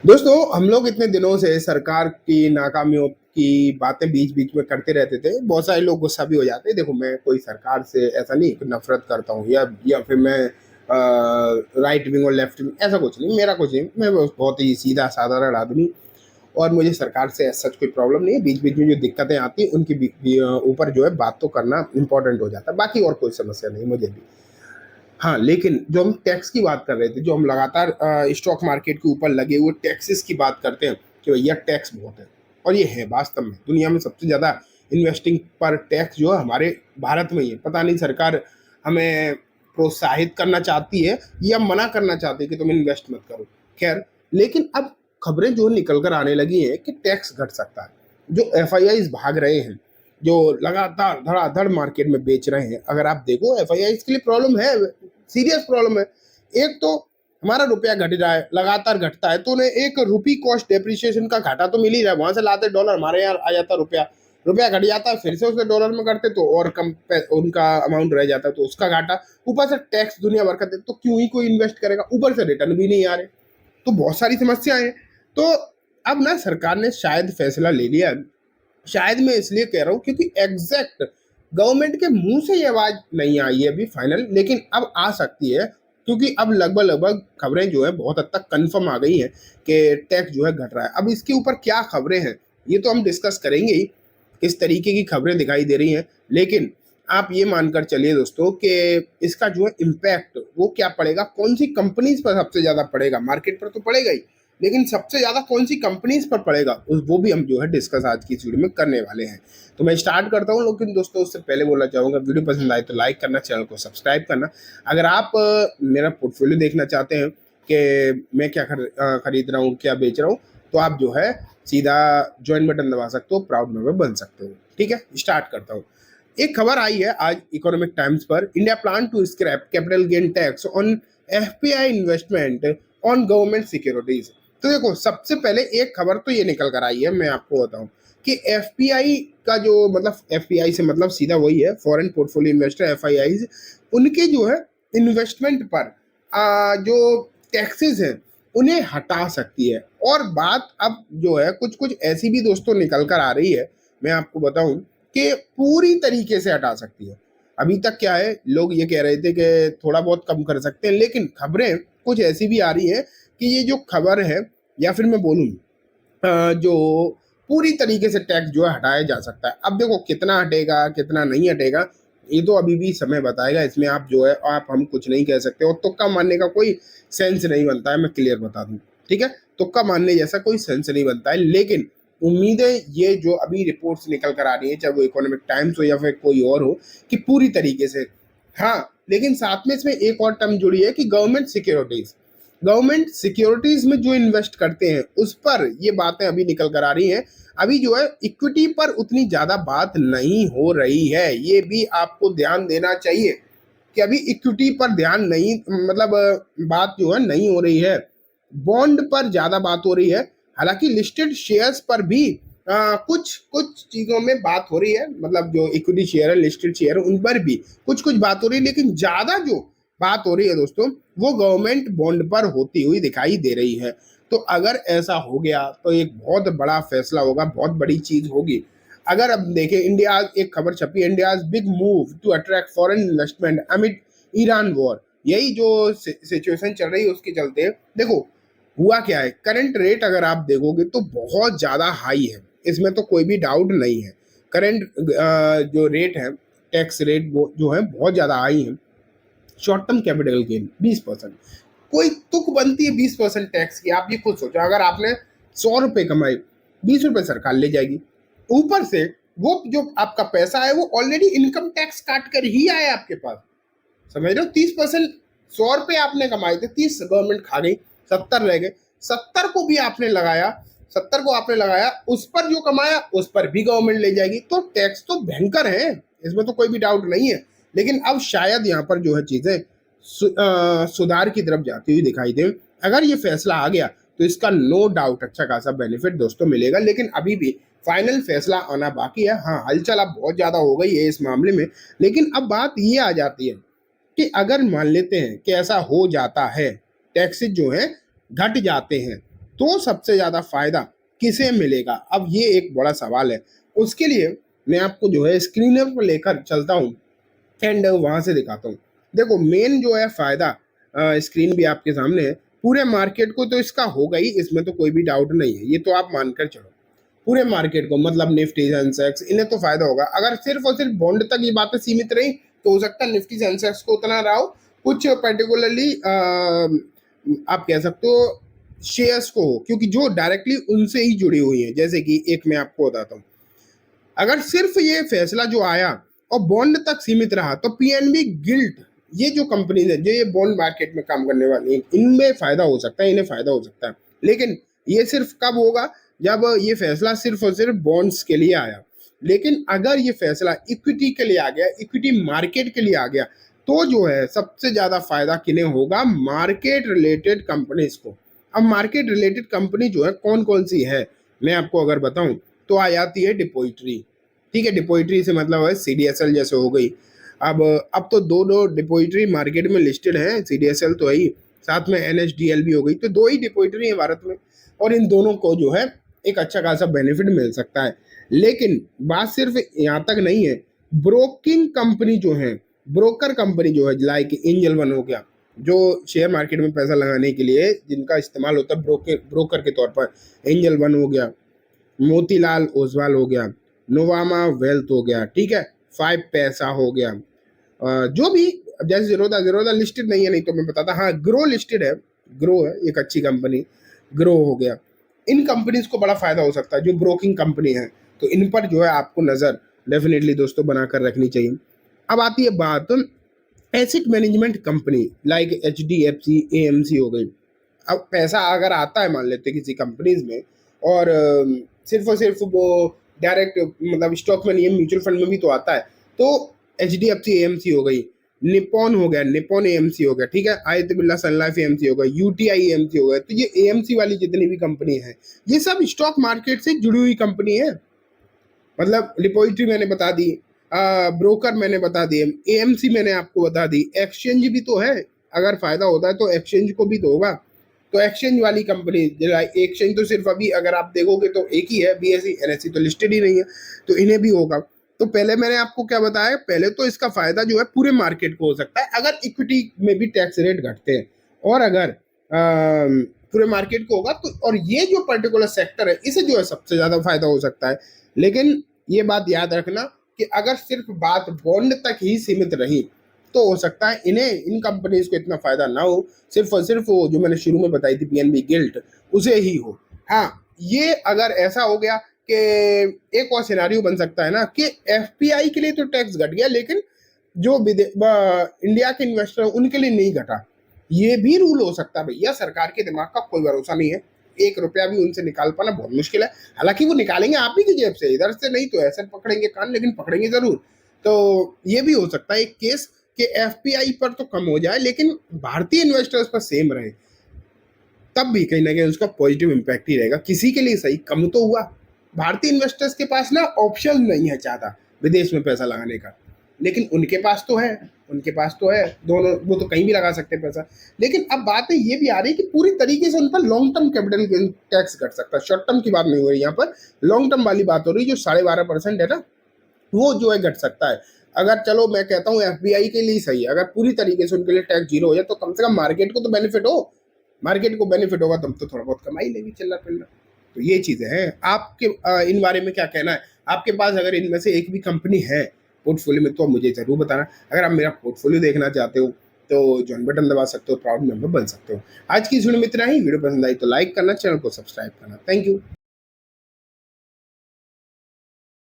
दोस्तों, हम लोग इतने दिनों से सरकार की नाकामियों की बातें बीच-बीच में करते रहते थे। बहुत सारे लोग गुस्सा भी हो जाते हैं। देखो, मैं कोई सरकार से ऐसा नहीं कि नफ़रत करता हूँ या फिर मैं राइट विंग और लेफ्ट विंग, ऐसा कुछ नहीं, मेरा कुछ नहीं। मैं बस बहुत ही सीधा-साधारण आदमी, और मुझे सरकार से एज़ सच कोई प्रॉब्लम नहीं है। बीच-बीच में जो दिक्कतें आती हैं, उनके ऊपर जो है बात तो करना इम्पोर्टेंट हो जाता है। बाकी और कोई समस्या नहीं मुझे भी। हाँ, लेकिन जो हम टैक्स की बात कर रहे थे, जो हम लगातार स्टॉक मार्केट के ऊपर लगे हुए टैक्सेस की बात करते हैं कि भैया टैक्स बहुत है, और ये है वास्तव में। दुनिया में सबसे ज़्यादा इन्वेस्टिंग पर टैक्स जो है हमारे भारत में ही है। पता नहीं सरकार हमें प्रोत्साहित करना चाहती है या मना करना चाहती है कि तुम इन्वेस्ट मत करो। खैर, लेकिन अब खबरें जो निकल कर आने लगी हैं कि टैक्स घट सकता है। जो एफआईआईज़ भाग रहे हैं, जो लगातार धड़ाधड़ मार्केट में बेच रहे हैं, अगर आप देखो एफआईआईज़ के लिए प्रॉब्लम है, सीरियस प्रॉब्लम है। एक तो हमारा रुपया घट रहा है, लगातार घटता है, तो उन्हें एक रुपी कॉस्ट डेप्रिसिएशन का घाटा तो मिल ही रहा है। वहां से लाते डॉलर, हमारे यहाँ आ जाता रुपया, रुपया घट जाता है, फिर से उसे डॉलर में करते तो और कम उनका अमाउंट रह जाता, तो उसका घाटा, ऊपर से टैक्स दुनिया भर का दे, तो क्यों ही कोई इन्वेस्ट करेगा। ऊपर से रिटर्न भी नहीं आ रहे, तो बहुत सारी समस्याएं हैं। तो अब ना सरकार ने शायद फैसला ले लिया है। शायद मैं इसलिए कह रहा हूँ क्योंकि एग्जैक्ट गवर्नमेंट के मुंह से ये आवाज नहीं आई है अभी फाइनल, लेकिन अब आ सकती है, क्योंकि अब लगभग लगभग खबरें जो है बहुत हद तक कंफर्म आ गई हैं कि टैक्स जो है घट रहा है। अब इसके ऊपर क्या खबरें हैं ये तो हम डिस्कस करेंगे ही, किस तरीके की खबरें दिखाई दे रही हैं। लेकिन आप ये मानकर चलिए दोस्तों कि इसका जो है इम्पैक्ट वो क्या पड़ेगा, कौन सी कंपनीज पर सबसे ज़्यादा पड़ेगा। मार्केट पर तो पड़ेगा ही, लेकिन सबसे ज़्यादा कौन सी कंपनीज पर पड़ेगा वो भी हम जो है डिस्कस आज की इस वीडियो में करने वाले हैं। तो मैं स्टार्ट करता हूँ, लेकिन दोस्तों उससे पहले बोलना चाहूँगा, वीडियो पसंद आए तो लाइक करना, चैनल को सब्सक्राइब करना। अगर आप मेरा पोर्टफोलियो देखना चाहते हैं कि मैं क्या खरीद रहा हूँ, क्या बेच रहा हूँ, तो आप जो है सीधा ज्वाइन बटन दबा सकते हो, प्राउड मेंबर बन सकते हो। ठीक है, स्टार्ट करता हूँ। एक खबर आई है आज इकोनॉमिक टाइम्स पर, India plan to scrap capital gain tax on FPI investment on government securities. तो देखो, सबसे पहले एक खबर तो ये निकल कर आई है, मैं आपको बताऊं कि एफपीआई का जो मतलब, एफपीआई से मतलब सीधा वही है, फॉरेन पोर्टफोलियो इन्वेस्टर, एफआईआई, उनके जो है इन्वेस्टमेंट पर जो टैक्सेस हैं उन्हें हटा सकती है। और बात अब जो है कुछ कुछ ऐसी भी दोस्तों निकल कर आ रही है, मैं आपको बताऊं कि पूरी तरीके से हटा सकती है। अभी तक क्या है, लोग ये कह रहे थे कि थोड़ा बहुत कम कर सकते हैं, लेकिन खबरें कुछ ऐसी भी आ रही है कि ये जो खबर है, या फिर मैं बोलूँ जो पूरी तरीके से टैक्स जो है हटाया जा सकता है। अब देखो कितना हटेगा कितना नहीं हटेगा, ये तो अभी भी समय बताएगा। इसमें आप जो है आप हम कुछ नहीं कह सकते, और तुक्का मारने का कोई सेंस नहीं बनता है, मैं क्लियर बता दूं। ठीक है, तुक्का मारने जैसा कोई सेंस नहीं बनता है। लेकिन उम्मीदें ये जो अभी रिपोर्ट्स निकल कर आ रही है, चाहे वो इकोनॉमिक टाइम्स हो या फिर कोई और हो, कि पूरी तरीके से। हाँ, लेकिन साथ में इसमें एक और टर्म जुड़ी है कि गवर्नमेंट सिक्योरिटीज। गवर्नमेंट सिक्योरिटीज में जो इन्वेस्ट करते हैं उस पर ये बातें अभी निकल कर आ रही हैं। अभी जो है इक्विटी पर उतनी ज्यादा बात नहीं हो रही है, ये भी आपको ध्यान देना चाहिए कि अभी इक्विटी पर ध्यान नहीं, मतलब बात जो है नहीं हो रही है। बॉन्ड पर ज्यादा बात हो रही है। हालांकि लिस्टेड शेयर्स पर भी कुछ कुछ चीजों में बात हो रही है, मतलब जो इक्विटी शेयर है, लिस्टेड शेयर है, उन पर भी कुछ कुछ बात हो रही है, लेकिन ज्यादा जो बात हो रही है दोस्तों, वो गवर्नमेंट बॉन्ड पर होती हुई दिखाई दे रही है। तो अगर ऐसा हो गया तो एक बहुत बड़ा फैसला होगा, बहुत बड़ी चीज होगी। अगर अब देखें, इंडिया, एक खबर छपी, India big move to attract foreign investment amid Iran war. यही जो सिचुएशन चल रही है उसके चलते देखो हुआ क्या है। करंट रेट अगर आप देखोगे तो बहुत ज्यादा हाई है, इसमें तो कोई भी डाउट नहीं है। करंट जो रेट है, टैक्स रेट, वो जो है बहुत ज्यादा हाई है। शॉर्ट टर्म कैपिटल गेन 20%, कोई तुक बनती है 20% टैक्स की। आप ये खुद सोचो, अगर आपने 100 रुपए कमाए, 20 रुपए सरकार ले जाएगी। ऊपर से वो जो आपका पैसा है वो ऑलरेडी इनकम टैक्स काट कर ही आया आपके पास। समझ रहे हो, 30%। 100 रुपए आपने कमाए थे, 30 गवर्नमेंट खा गई, 70 रह गए। 70 को भी आपने लगाया, 70 को आपने लगाया, उस पर जो कमाया उस पर भी गवर्नमेंट ले जाएगी। तो टैक्स तो भयंकर है, इसमें तो कोई भी डाउट नहीं है। लेकिन अब शायद यहाँ पर जो है चीजें सुधार की तरफ जाती हुई दिखाई दे। अगर ये फैसला आ गया तो इसका नो डाउट अच्छा खासा बेनिफिट दोस्तों मिलेगा, लेकिन अभी भी फाइनल फैसला आना बाकी है। हाँ, हलचल अब बहुत ज्यादा हो गई है इस मामले में। लेकिन अब बात ये आ जाती है कि अगर मान लेते हैं कि ऐसा हो जाता है, टैक्सेस जो है घट जाते हैं, तो सबसे ज्यादा फायदा किसे मिलेगा? अब ये एक बड़ा सवाल है। उसके लिए मैं आपको जो है स्क्रीनर पर लेकर चलता हूँ एंड वहां से दिखाता हूँ। देखो मेन जो है फायदा, स्क्रीन भी आपके सामने है, पूरे मार्केट को तो इसका होगा ही, इसमें तो कोई भी डाउट नहीं है, ये तो आप मानकर चलो। पूरे मार्केट को मतलब निफ्टी सेंसेक्स इन्हें तो फायदा होगा। अगर सिर्फ और सिर्फ बॉन्ड तक ये बातें सीमित रही तो हो सकता है निफ्टी सेंसेक्स को उतना रहा हो, कुछ पर्टिकुलरली आप कह सकते हो शेयर्स को हो, क्योंकि जो डायरेक्टली उनसे ही जुड़ी हुई है। जैसे कि एक मैं आपको बताता हूँ, अगर सिर्फ ये फैसला जो आया और बॉन्ड तक सीमित रहा तो पीएनबी गिल्ट, ये जो कंपनीज है जो ये बॉन्ड मार्केट में काम करने वाली है, इनमें फायदा हो सकता है, इन्हें फायदा हो सकता है। लेकिन ये सिर्फ कब होगा? जब ये फैसला सिर्फ और सिर्फ बॉन्ड्स के लिए आया। लेकिन अगर ये फैसला इक्विटी के लिए आ गया, इक्विटी मार्केट के लिए आ गया, तो जो है सबसे ज्यादा फायदा किन्हें होगा? मार्केट रिलेटेड कंपनीज को। अब मार्केट रिलेटेड कंपनी जो है कौन कौन सी है मैं आपको अगर बताऊं तो आ जाती है डिपॉजिटरी। ठीक है, डिपॉजिटरी से मतलब है सीडीएसएल जैसे हो गई। अब तो दो दो डिपॉजिटरी मार्केट में लिस्टेड है, सीडीएसएल तो है ही, साथ में एनएसडीएल भी हो गई, तो दो ही डिपॉजिटरी है भारत में और इन दोनों को जो है एक अच्छा खासा बेनिफिट मिल सकता है। लेकिन बात सिर्फ यहाँ तक नहीं है, ब्रोकिंग कंपनी जो है, ब्रोकर कंपनी जो है लाइक एंजल वन हो गया, जो शेयर मार्केट में पैसा लगाने के लिए जिनका इस्तेमाल होता है ब्रोकर के तौर पर, एंजल वन हो गया, मोतीलाल ओसवाल हो गया, नोवामा वेल्थ हो गया, ठीक है, 5पैसा हो गया, जो भी जैसे जीरोधा लिस्टेड नहीं है, नहीं तो मैं बताता, हाँ ग्रो लिस्टेड है, ग्रो है एक अच्छी कंपनी, ग्रो हो गया। इन कंपनीज को बड़ा फायदा हो सकता है जो ब्रोकिंग कंपनी है, तो इन पर जो है आपको नजर डेफिनेटली दोस्तों बनाकर रखनी चाहिए। अब आती है बात asset management company like HDFC, AMC हो गई। अब पैसा अगर आता है मान लेते हैं किसी कंपनीज में और सिर्फ और सिर्फ वो डायरेक्ट मतलब स्टॉक में नहीं है, म्यूचुअल फंड में भी तो आता है, तो एचडीएफसी एएमसी हो गई, निपॉन हो गया, निपॉन एएमसी हो गया, ठीक है, आदित्य बिरला सन लाइफ एएमसी हो गया, यूटीआई एएमसी हो गया। तो ये एएमसी वाली जितनी भी कंपनी है ये सब स्टॉक मार्केट से जुड़ी हुई कंपनी है। मतलब डिपॉजिटरी मैंने बता दी, ब्रोकर मैंने बता दिए, एएमसी मैंने आपको बता दी, एक्सचेंज भी तो है। अगर फायदा होता है तो एक्सचेंज को भी तो होगा। तो एक्सचेंज वाली कंपनी, एक्सचेंज तो सिर्फ अभी अगर आप देखोगे तो एक ही है, बीएसई, एनएससी तो लिस्टेड ही नहीं है, तो इन्हें भी होगा। तो पहले मैंने आपको क्या बताया, पहले तो इसका फायदा जो है पूरे मार्केट को हो सकता है अगर इक्विटी में भी टैक्स रेट घटते हैं, और अगर पूरे मार्केट को होगा तो, और ये जो पर्टिकुलर सेक्टर है इसे जो है सबसे ज्यादा फायदा हो सकता है। लेकिन ये बात याद रखना कि अगर सिर्फ बात बॉन्ड तक ही सीमित रही तो हो सकता है इन कंपनीज को इतना फायदा ना हो, सिर्फ और सिर्फ वो जो मैंने शुरू में बताई थी पीएनबी गिल्ट उसे ही हो। हाँ, ये अगर ऐसा हो गया कि एक और सिनारियो बन सकता है ना कि एफपीआई के लिए तो टैक्स घट गया लेकिन जो इंडिया के इन्वेस्टर उनके लिए नहीं घटा, ये भी रूल हो सकता है। भैया सरकार के दिमाग का कोई भरोसा नहीं है, 1 रुपया भी उनसे निकाल पाना बहुत मुश्किल है। हालांकि वो निकालेंगे आप ही की जेब से, इधर से नहीं तो ऐसे पकड़ेंगे कान, लेकिन पकड़ेंगे जरूर। तो ये भी हो सकता है एक केस कि एफपीआई पर तो कम हो जाए लेकिन भारतीय इन्वेस्टर्स पर सेम रहे, तब भी कहीं ना कहीं उसका पॉजिटिव इम्पैक्ट ही रहेगा। किसी के लिए सही कम तो हुआ, भारतीय इन्वेस्टर्स के पास ना ऑप्शन नहीं है ज्यादा विदेश में पैसा लगाने का, लेकिन उनके पास तो है, उनके पास तो है दोनों, वो तो कहीं भी लगा सकते हैं पैसा। लेकिन अब बात ये भी आ रही है कि पूरी तरीके से उन पर long term capital gain tax घट सकता है। शॉर्ट टर्म की बात नहीं हो रही यहाँ पर, लॉन्ग टर्म वाली बात हो रही है, जो 12.5% है ना, वो जो है घट सकता है। अगर चलो मैं कहता हूँ एफबीआई के लिए सही है, अगर पूरी तरीके से उनके लिए टैक्स जीरो हो जाए तो कम से कम मार्केट को तो बेनिफिट हो, मार्केट को बेनिफिट होगा तब तो थोड़ा बहुत कमाई लेगी चिल्ला पिल्ला। तो ये चीजें हैं। आपके इन बारे में क्या कहना है? आपके पास अगर इनमें से एक भी कंपनी है पोर्टफोलियो में तो मुझे जरूर बताना। अगर आप मेरा पोर्टफोलियो देखना चाहते हो तो ज्वाइन बटन दबा सकते हो, प्राउड मेंबर बन सकते हो। आज की इस वीडियो में इतना ही। वीडियो पसंद आई तो लाइक करना, चैनल को सब्सक्राइब करना। Thank you.